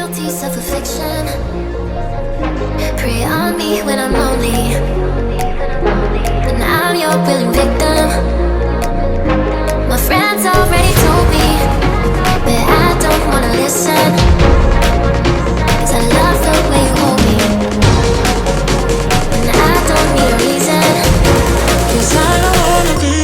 guilty, self-affliction. Prey on me when I'm lonely, and I'm your willing victim. My friends already told me, but I don't wanna listen. 'Cause I love the way you hold me, and I don't need a reason. 'Cause I don't wanna be.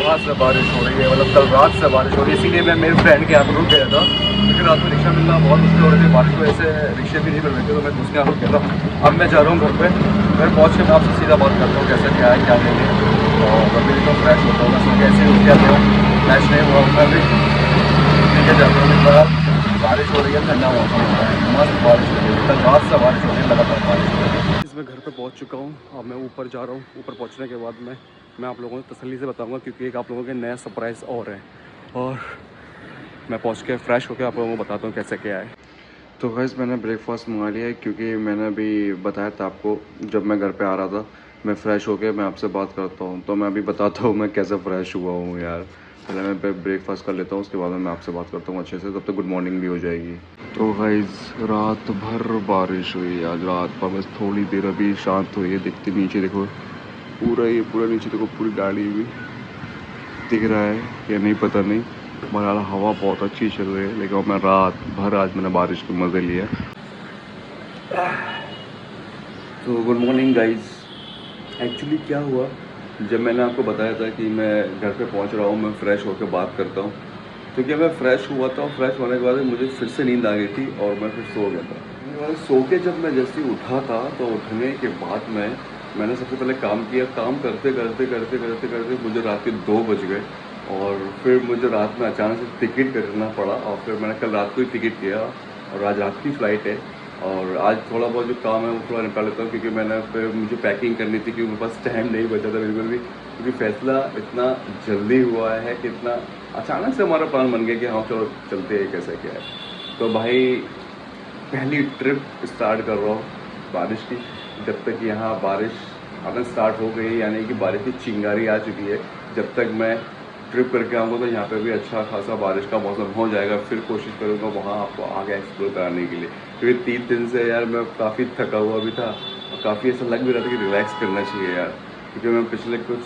रात से बारिश हो रही है, मतलब कल रात से बारिश हो रही है, इसीलिए मैं मेरे फ्रेंड के यहाँ पर रुक गया था क्योंकि रात में रिक्शा मिलना बहुत मुश्किल हो रही थी। बारिश की वजह से रिक्शे भी नहीं मिल रहे थे, तो मैं उसके यहाँ रुक गया था। अब मैं जा रहा हूँ घर पे, मैं पहुँच के मैं आपसे सीधा बात करता हूँ कैसे क्या है क्या नहीं है। और अभी तो फ्रेश होता हूँ, मैं सो कैसे उठ जाता हूँ, फ्रेश नहीं हुआ मैं भी ठीक है जाता हूँ। बारिश हो रही है, ठंडा मौसम हो रहा है, मस्त बारिश हो रही है, कल रात से बारिश हो रही है, लगातार बारिश हो रही है। मैं घर पे पहुंच चुका हूं, अब मैं ऊपर जा रहा हूं। ऊपर पहुंचने के बाद मैं आप लोगों को तसल्ली से बताऊंगा क्योंकि एक आप लोगों के नया सरप्राइज़ और है, और मैं पहुंच के फ्रेश होकर आप लोगों को बताता हूं कैसे क्या है। तो गाइस मैंने ब्रेकफास्ट मंगा लिया है क्योंकि मैंने अभी बताया था आपको जब मैं घर पे आ रहा था, मैं फ़्रेश होकर मैं आपसे बात करता हूँ। तो मैं अभी बताता हूँ मैं कैसे फ़्रेश हुआ हूँ यार। पहले मैं ब्रेकफास्ट कर लेता हूँ, उसके बाद मैं आपसे बात करता हूँ अच्छे से, तब तक गुड मॉर्निंग भी हो जाएगी। तो गाइस रात भर बारिश हुई आज, रात पर बस थोड़ी देर अभी शांत हुई है। दिखती नीचे देखो, पूरा नीचे देखो, पूरी गाड़ी भी दिख रहा है या नहीं पता नहीं। बहरहाल हवा बहुत अच्छी चल रही है, लेकिन मैं रात भर आज मैंने बारिश के मज़े लिया। तो गुड मॉर्निंग गाइस। एक्चुअली क्या हुआ, जब मैंने आपको बताया था कि मैं घर पे पहुंच रहा हूं, मैं फ़्रेश होकर बात करता हूं, तो क्या मैं फ़्रेश हुआ था और फ्रेश होने के बाद मुझे फिर से नींद आ गई थी और मैं फिर सो गया था। सो के जब मैं जैसे ही उठा था तो उठने के बाद मैंने सबसे पहले काम किया। काम करते करते मुझे रात के 2 बज गए, और फिर मुझे रात में अचानक से टिकट करना पड़ा, और फिर मैंने कल रात को ही टिकट किया, और आज रात की फ़्लाइट है। और आज थोड़ा बहुत जो काम है वो थोड़ा निपटा लेता हूँ क्योंकि मुझे पैकिंग करनी थी, क्योंकि मेरे पास टाइम नहीं बचा था बिल्कुल भी, क्योंकि फैसला इतना जल्दी हुआ है कि इतना अचानक से हमारा प्लान बन गया कि हाँ चलो चलते हैं कैसे क्या है। तो भाई पहली ट्रिप स्टार्ट कर रहा हूँ बारिश की। जब तक यहाँ बारिश आना स्टार्ट हो गई, यानी कि बारिश की चिंगारी आ चुकी है, जब तक मैं ट्रिप करके आऊँगा तो यहाँ पे भी अच्छा खासा बारिश का मौसम हो जाएगा। फिर कोशिश करूँगा वहाँ आपको आगे एक्सप्लोर कराने के लिए, क्योंकि 3 दिन से यार मैं काफ़ी थका हुआ भी था और काफ़ी ऐसा लग भी रहा था कि रिलैक्स करना चाहिए यार, क्योंकि मैं पिछले कुछ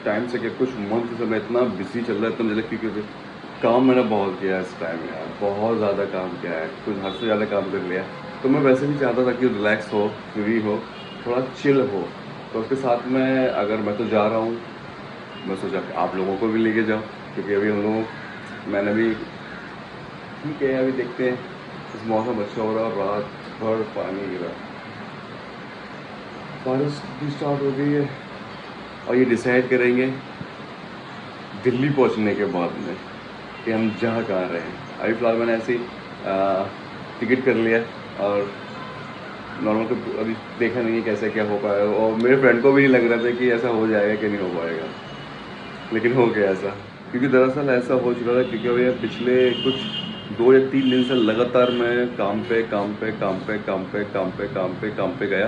टाइम से कुछ मंथ से मैं इतना बिजी चल रहा है, इतना मुझे क्योंकि काम मैंने बहुत किया है इस टाइम यार, बहुत ज़्यादा काम किया है, कुछ हद से ज़्यादा काम कर लिया। तो मैं वैसे भी चाहता था कि रिलैक्स हो, फ्री हो, थोड़ा चिल हो। तो उसके साथ में अगर मैं तो जा रहा हूँ, मैं सोचा आप लोगों को भी लेके जाओ, क्योंकि अभी हम लोग मैंने भी ठीक है, अभी देखते हैं, इस मौसम अच्छा हो रहा है, रात भर पानी गिरा, बारिश भी स्टार्ट हो गई है। और ये डिसाइड करेंगे दिल्ली पहुंचने के बाद में कि हम जा कहाँ रहे हैं। अभी फ़िलहाल मैंने ऐसे ही टिकट कर लिया और नॉर्मल तो अभी देखा नहीं है कैसे क्या हो पाएगा, और मेरे फ्रेंड को भी नहीं लग रहा था कि ऐसा हो जाएगा कि नहीं हो पाएगा, लेकिन हो गया ऐसा। क्योंकि दरअसल ऐसा हो चुका था, क्योंकि अभी पिछले कुछ 2 या 3 दिन से लगातार मैं काम पे गया।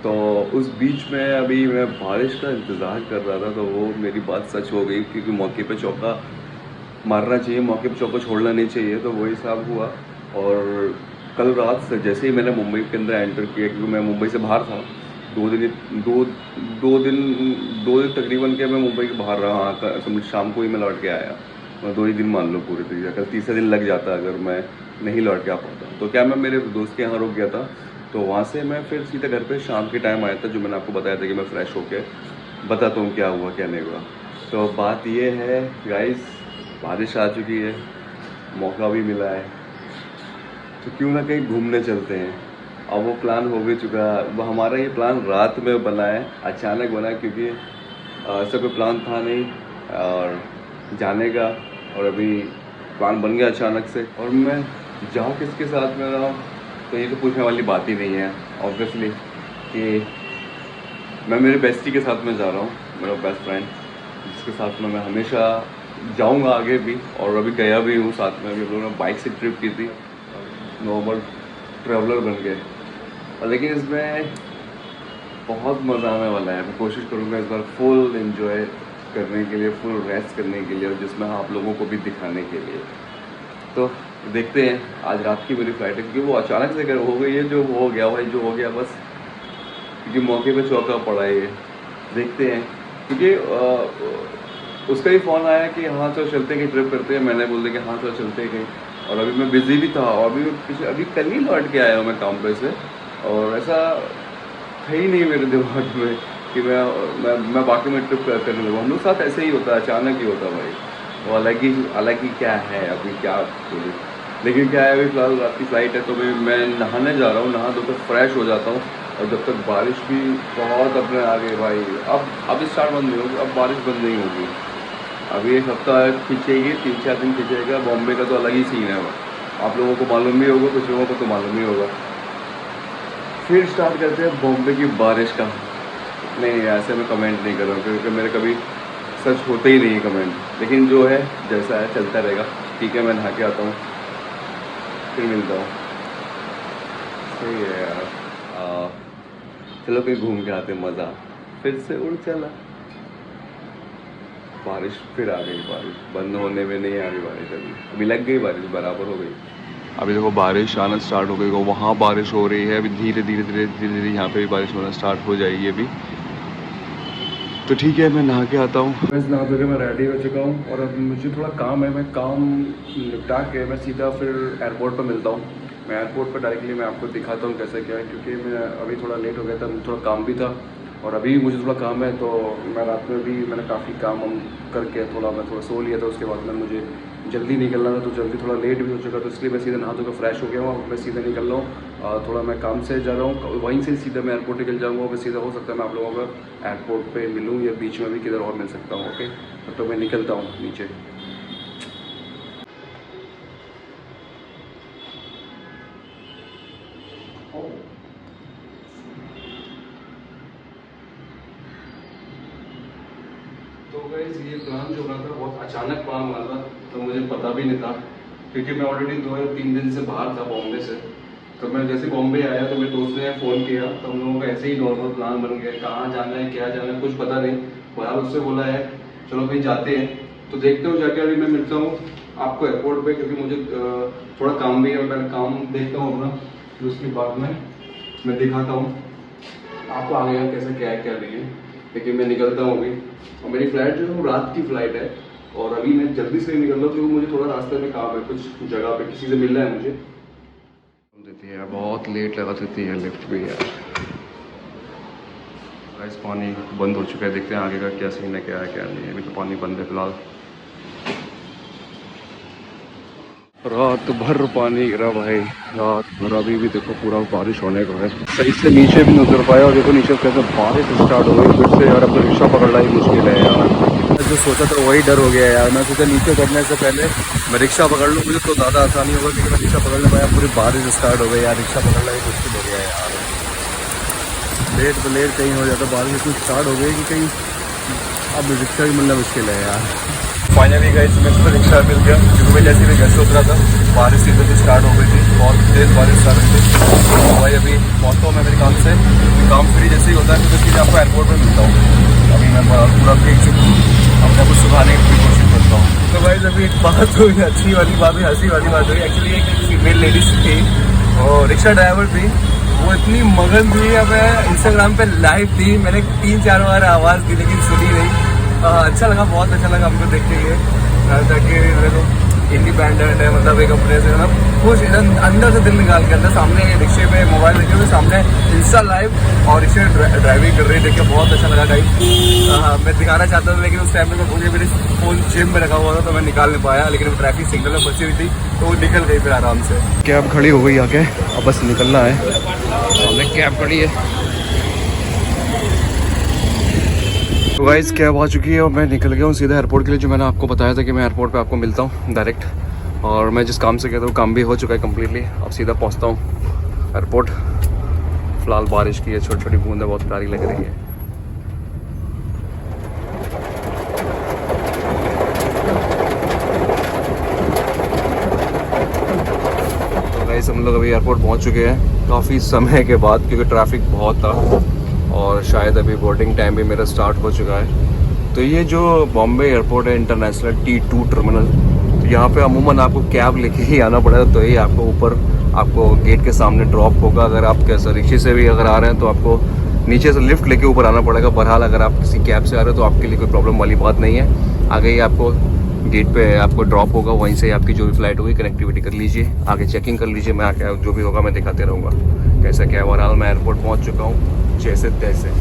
तो उस बीच में अभी मैं बारिश का इंतज़ार कर रहा था, तो वो मेरी बात सच हो गई, क्योंकि मौके पे चौका मारना चाहिए, मौके पे चौका छोड़ना नहीं चाहिए। तो वही हिसाब हुआ। और कल रात से जैसे ही मैंने मुंबई के अंदर एंटर किया, क्योंकि मैं मुंबई से बाहर था, 2 दिन तकरीबन के मैं मुंबई के बाहर रहा। समझ शाम को ही मैं लौट के आया। मैं 2 ही दिन मान लो पूरे तरीके। कल तीसरा दिन लग जाता अगर मैं नहीं लौट के आ पाता। तो क्या मैं मेरे दोस्त के यहाँ रुक गया था, तो वहाँ से मैं फिर सीधा घर पे शाम के टाइम आया था, जो मैंने आपको बताया था कि मैं फ़्रेश होके बताता हूँ क्या हुआ क्या नहीं हुआ। तो बात ये है गाइस, बारिश आ चुकी है, मौका भी मिला है, तो क्यों ना कहीं घूमने चलते हैं। अब वो प्लान हो भी चुका है। वो हमारा ये प्लान रात में बना है, अचानक बना, क्योंकि ऐसा कोई प्लान था नहीं और जाने का, और अभी प्लान बन गया अचानक से। और मैं जाऊँ किसके साथ में रहा हूँ, तो ये तो पूछने वाली बात ही नहीं है ऑब्वियसली, कि मैं मेरे बेस्टी के साथ में जा रहा हूँ, मेरा बेस्ट फ्रेंड, जिसके साथ में मैं हमेशा जाऊँगा आगे भी, और अभी गया भी हूँ साथ में। अभी हम लोगों ने बाइक से ट्रिप की थी, नॉर्मल ट्रैवलर बन गए। और लेकिन इसमें बहुत मज़ा आने वाला है। मैं कोशिश करूँगा इस बार फुल एंजॉय करने के लिए, फुल रेस्ट करने के लिए, और जिसमें आप लोगों को भी दिखाने के लिए। तो देखते हैं, आज रात की मेरी फ़्लाइट है, क्योंकि वो अचानक से हो गई है, जो हो गया भाई, जो हो गया बस, क्योंकि मौके पे चौका पड़ा है ये। देखते हैं, क्योंकि उसका ही फ़ोन आया कि हाँ चलो चलते हैं, कहीं ट्रिप करते हैं। मैंने बोल दिया कि हाँ चलो चलते हैं कहीं, और अभी मैं बिज़ी भी था, और अभी कल ही लौट के आया हूँ मैं काम पे से, और ऐसा है ही नहीं मेरे दिमाग में कि मैं बाकी में ट्रिप करने लगा। हम लोग साथ ऐसे ही होता है, अचानक ही होता है भाई, वो अलग ही क्या है अभी, क्या बोलूं। लेकिन क्या है, अभी फिलहाल रात की फ़्लाइट है, तो मैं नहाने जा रहा हूँ, नहा धोकर फ्रेश हो जाता हूँ। और जब तक बारिश भी बहुत अपने आ गई भाई, अब स्टार्ट बंद नहीं होगी, अब बारिश बंद नहीं होगी। अभी एक हफ्ता खींचेगी, 3-4 दिन खींचेगा। बॉम्बे का तो अलग ही सीन है, आप लोगों को मालूम भी होगा, कुछ लोगों को तो मालूम ही होगा। फिर स्टार्ट करते हैं बॉम्बे की बारिश का। नहीं ऐसे मैं कमेंट नहीं कर रहा हूँ, क्योंकि मेरे कभी सच होते ही नहीं है कमेंट, लेकिन जो है जैसा है चलता रहेगा। ठीक है, मैं नहा के आता हूँ, फिर मिलता हूँ। सही है यार, चलो कहीं घूम के आते, मज़ा फिर से उड़ चला। बारिश फिर आ गई, बारिश बंद होने में नहीं आ रही बारिश, अभी लग गई बारिश, बराबर हो गई। अभी देखो बारिश आना स्टार्ट हो गई, वहाँ बारिश हो रही है। अभी धीरे धीरे यहाँ पे भी बारिश होना स्टार्ट हो जाएगी अभी। तो ठीक है, मैं नहा के आता हूँ। बस नहा धो के मैं रेडी हो चुका हूँ, और अब मुझे थोड़ा काम है, मैं काम निपटा के मैं सीधा फिर एयरपोर्ट पर मिलता हूँ। मैं एयरपोर्ट पर डायरेक्टली मैं आपको दिखाता हूँ कैसे क्या है, क्योंकि मैं अभी थोड़ा लेट हो गया था, मुझे थोड़ा काम भी था, और अभी मुझे थोड़ा काम है। तो मैं रात में भी मैंने काफ़ी काम करके मैं थोड़ा सो लिया था। उसके बाद में मुझे जल्दी निकलना था, तो जल्दी थोड़ा लेट भी हो चुका, तो इसलिए मैं सीधा नहा धोकर फ्रेश हो गया हूँ। अब मैं सीधा निकल रहा हूँ, थोड़ा मैं काम से जा रहा हूँ, वहीं से सीधा मैं एयरपोर्ट निकल जाऊँगा। मैं सीधा हो सकता है मैं आप लोगों को एयरपोर्ट पे मिलूँ, या बीच में भी किधर और मिल सकता हूँ। ओके, तो मैं निकलता हूँ नीचे। तो गाइस ये प्लान जो बना था बहुत अचानक प्लान बना था, तो मुझे पता भी नहीं था, क्योंकि मैं ऑलरेडी 2 या 3 दिन से बाहर था बॉम्बे से। तो मैं जैसे बॉम्बे आया तो मेरे दोस्त ने फ़ोन किया, तो हम लोगों का ऐसे ही नॉर्मल प्लान बन गया। कहाँ जाना है क्या जाना है कुछ पता नहीं, बहरहाल उससे बोला है चलो कहीं जाते हैं। तो देखते हो जाके अभी मैं मिलता हूँ आपको एयरपोर्ट पे, क्योंकि मुझे थोड़ा काम भी है, मैं काम देखता हूँ अपना, फिर उसके बाद में मैं दिखाता हूँ आपको आगे का कैसे क्या है क्या नहीं है। लेकिन मैं निकलता हूँ अभी, और मेरी फ़्लाइट जो है वो रात की फ़्लाइट है, और अभी मैं जल्दी से निकल रहा हूँ, क्योंकि मुझे थोड़ा रास्ते में काम है, कुछ जगह पे किसी से मिलना है मुझे। देती है बहुत लेट लगा देती है लिफ्ट भी यार। गाइस पानी बंद हो चुका है, देखते हैं आगे का क्या सीन है क्या है क्या नहीं है। अभी तो पानी बंद है फिलहाल। रात भर पानी गिरा भाई, रात भर। अभी भी देखो पूरा बारिश होने को है, सही से नीचे भी नहीं उतर पाया, और देखो नीचे कैसे बारिश स्टार्ट हो गई फिर से यार। अब तो रिक्शा पकड़ना ही मुश्किल है यार। मैं जो सोचा था वही डर हो गया यार। मैं सोचा नीचे उतरने से पहले मैं रिक्शा पकड़ लूँ, मुझे तो ज़्यादा आसानी होगा, क्योंकि मैं रिक्शा पकड़ने पाया, पूरी बारिश स्टार्ट हो गई यार, रिक्शा पकड़ना ही मुश्किल हो गया यार। लेट तो लेट कहीं हो जाता, बारिश इतनी स्टार्ट हो गई कि कहीं अब रिक्शा भी मिलना मुश्किल है यार। फाइनली गई मेरे को रिक्शा मिल गया, क्योंकि मैं जैसे भी घर से उतरा था बारिश सीधे से स्टार्ट हो गई थी, बहुत तेज़ बारिश स्टार्ट हुई थी। तो भाई अभी पहुँचता हूँ मैं मेरे काम से, काम फ्री जैसे ही होता है तो इसलिए आपको एयरपोर्ट पर मिलता हूँ। अभी मैं पूरा भीग चुका हूँ, अपने को सुखाने की कोशिश करता हूँ। तो भाई अभी एक बात हुई, अच्छी वाली बात हुई, हंसी वाली बात हुई। एक्चुअली एक फीमेल लेडीज थी और रिक्शा ड्राइवर थी, वो इतनी मगन थी। अब इंस्टाग्राम पे लाइव थी, मैंने 3-4 बार आवाज़ दी लेकिन सुनी नहीं। अच्छा लगा, बहुत अच्छा लगा हमको देख के ये, ताकि देखो इंडिपेंडेंट है, मतलब एक अपने से मतलब खुश अंदर से दिल निकाल के अंदर सामने रिक्शे पे मोबाइल रखे हुए सामने इंस्टा लाइव और रिक्शे ड्राइविंग कर रही, देख के बहुत अच्छा लगा गाइस। मैं दिखाना चाहता था लेकिन उस टाइम में मैं भूल गया, मेरे फ़ोन जेब में रखा हुआ था तो मैं निकाल नहीं पाया, लेकिन वो ट्रैफिक सिग्नल में फंसी हुई थी तो वो निकल गई फिर आराम से। कैब खड़ी हो गई आके, अब बस निकलना है, सामने कैब खड़ी है। तो गाइस कैब आ चुकी है और मैं निकल गया हूँ सीधा एयरपोर्ट के लिए, जो मैंने आपको बताया था कि मैं एयरपोर्ट पे आपको मिलता हूँ डायरेक्ट। और मैं जिस काम से गया था वो काम भी हो चुका है कम्प्लीटली, अब सीधा पहुँचता हूँ एयरपोर्ट। फ़िलहाल बारिश की है, छोटी छोटी बूंदें बहुत प्यारी लग रही है। तो गाइस हम लोग अभी एयरपोर्ट पहुँच चुके हैं काफ़ी समय के बाद, क्योंकि ट्रैफिक बहुत था और शायद अभी बोर्डिंग टाइम भी मेरा स्टार्ट हो चुका है। तो ये जो बॉम्बे एयरपोर्ट है इंटरनेशनल T2 टर्मिनल, तो यहाँ पे अमूमन आपको कैब लेके ही आना पड़ेगा, तो ये आपको ऊपर आपको गेट के सामने ड्रॉप होगा। अगर आप कैसे रिक्शे से भी अगर आ रहे हैं तो आपको नीचे से लिफ्ट लेके ऊपर आना पड़ेगा। बहरहाल अगर आप किसी कैब से आ रहे हो तो आपके लिए कोई प्रॉब्लम वाली बात नहीं है। आगे ही आपको गेट पे आपको ड्रॉप होगा, वहीं से आपकी जो भी फ्लाइट होगी कनेक्टिविटी कर लीजिए, आगे चेकिंग कर लीजिए। मैं आके जो भी होगा मैं दिखाते रहूँगा कैसा क्या है। बहरहाल मैं एयरपोर्ट पहुँच चुका हूँ जैसे तैसे।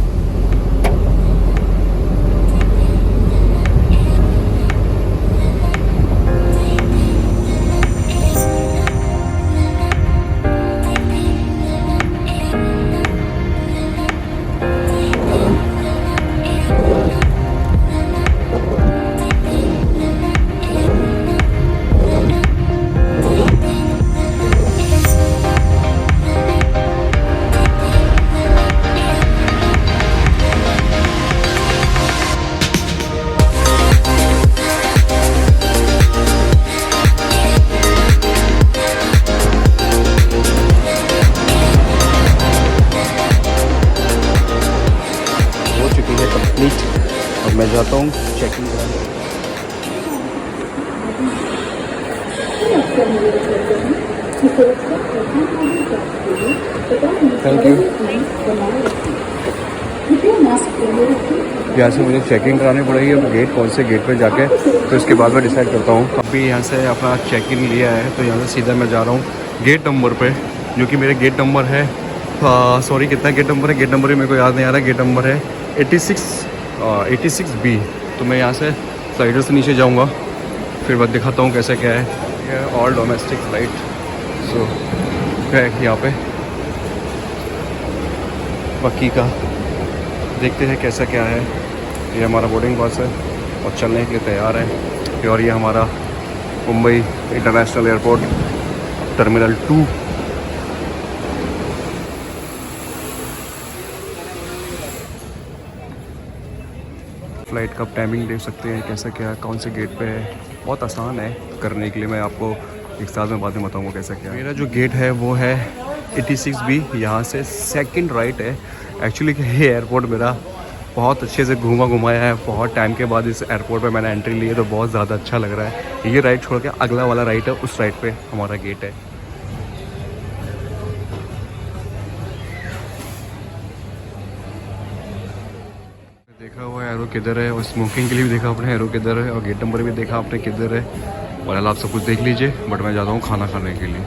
अब मैं जाता हूँ चेकिंग कराने। Thank you. यहाँ से मुझे चेकिंग करानी पड़ेगी, अब गेट कौन से गेट पे जाके, तो इसके बाद मैं डिसाइड करता हूँ। अभी यहाँ से अपना चेक इन लिया है तो यहाँ से सीधा मैं जा रहा हूँ गेट नंबर पे, जो कि मेरे गेट नंबर है सॉरी कितना गेट नंबर है, गेट नंबर ही मेरे को याद नहीं आ रहा। गेट नंबर है 86B। तो मैं यहाँ से स्लाइडर से नीचे जाऊँगा, फिर बाद दिखाता हूँ कैसे क्या है। यह ऑल डोमेस्टिक फ्लाइट सो है यहाँ पे। बाकी का देखते हैं कैसा क्या है। ये हमारा बोर्डिंग पास है और चलने के लिए तैयार है। और ये हमारा Mumbai international airport terminal 2। Flight का टाइमिंग देख सकते हैं कैसा क्या है, कौन से गेट पे है। बहुत आसान है करने के लिए, मैं आपको एक साथ में बाद में बताऊँगा कैसा क्या है। मेरा जो गेट है वो है 86B, यहाँ से सेकंड राइट है। एक्चुअली ये एयरपोर्ट मेरा बहुत अच्छे से घुमाया है। बहुत टाइम के बाद इस एयरपोर्ट पे मैंने एंट्री ली है तो बहुत ज़्यादा अच्छा लग रहा है। ये राइट छोड़ के अगला वाला राइट है, उस राइट पे हमारा गेट है। देखा हुआ एरो किधर है, और स्मोकिंग के लिए भी देखा आपने एरो किधर है, और गेट नंबर भी देखा आपने किधर है। और आप सब कुछ देख लीजिए, बट मैं जाता हूँ खाना खाने के लिए।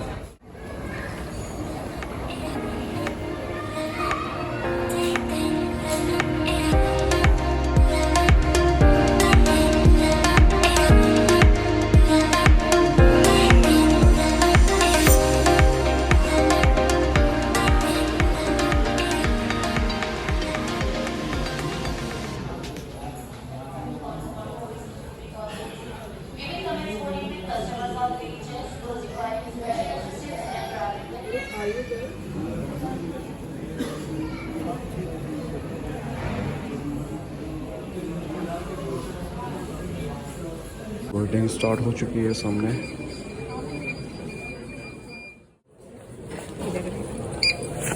बोर्डिंग स्टार्ट हो चुकी है सामने।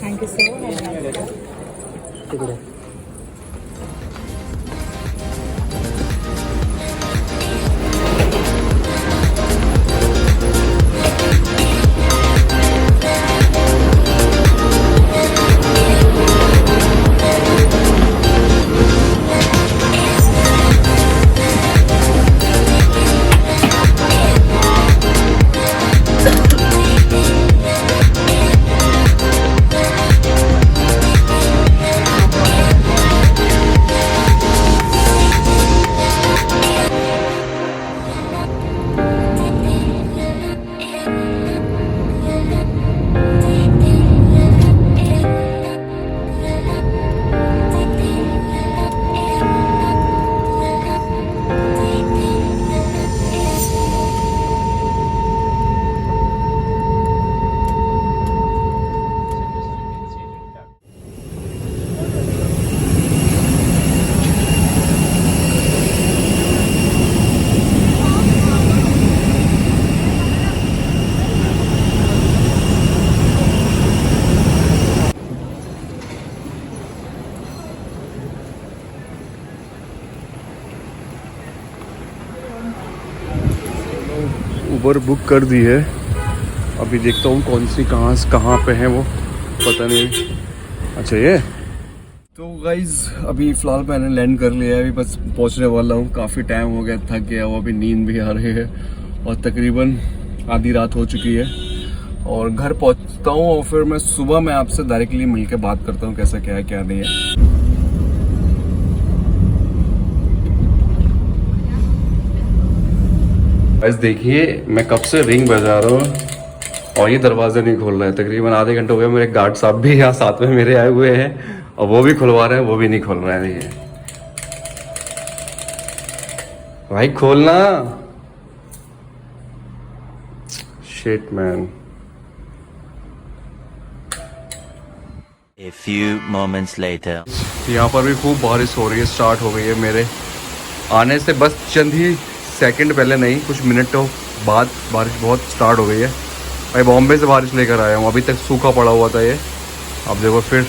Thank you so much. Uber book कर दी है, अभी देखता हूँ कौन सी कहाँ पे है वो, पता नहीं। अच्छा ये तो गाइज अभी फ़िलहाल मैंने लैंड कर लिया है, अभी बस पहुँचने वाला हूँ। काफ़ी टाइम हो गया, थक गया हूँ, अभी नींद भी आ रही है और तकरीबन आधी रात हो चुकी है। और घर पहुँचता हूँ और फिर मैं सुबह में आपसे डायरेक्टली मिल के बात करता हूँ कैसा क्या है क्या नहीं है। गाइस देखिए मैं कब से रिंग बजा रहा हूँ और ये दरवाज़ा नहीं खोल रहा है। तकरीबन आधे घंटे हो गए, मेरे गार्ड साहब भी यहाँ साथ में मेरे आए हुए हैं और वो भी खुलवा रहे हैं, वो भी नहीं खोल रहे हैं। देखिए भाई खोलना, shit man. A few moments later. यहाँ पर भी खूब बारिश हो रही है, स्टार्ट हो गई है। मेरे आने से बस चंद ही सेकंड पहले, नहीं कुछ मिनटों बाद बारिश बहुत स्टार्ट हो गई है। भाई बॉम्बे से बारिश लेकर आया हूँ, अभी तक सूखा पड़ा हुआ था ये, अब देखो फिर